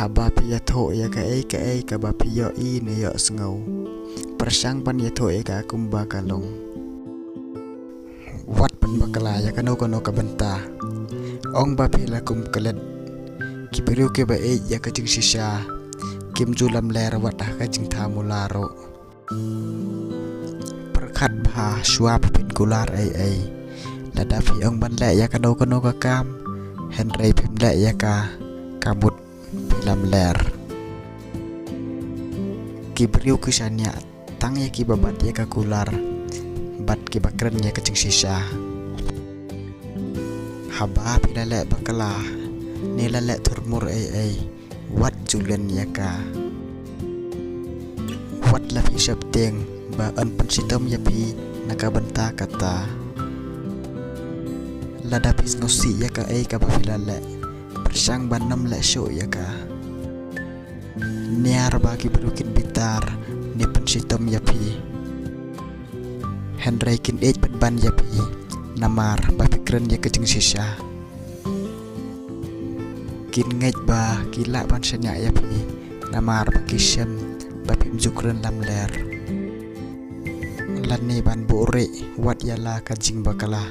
haba pi ya tho ya ka e ka ba pi yo I ne yo sngau persang pan ya tho ya ka kumba kalong wat pan bakala ya kano ka benta ong ba pi la kum kalet kibiru ke ba e ya ka jing shisha kim julam ler wat ka jing thamularo perkhat bha swap pin kular ai lada pi ong ban le ya kano ka kam henry pim le ya ka kabut lam ler kibriu kisanya tang ya ki babat ya ka kular bat ki bakren ya ka jing shisha haba pi la le bakala ni la le turmur ai wat julen ya ka wat la fi sapteng ba an pansitom ya pi nakabanta kata lada pis nosi ya ka ka ba fi la le persang banam le sho ya ka niar bagi berukin bitar ni pansitom ya pi henry kin ban ya pi namar ba pikren ya kejeng sisa kin ngej ba gila ban senya ya pi namar ba kisem ba pim jukren lam ler lan ni ban bore wat yala kajing bakala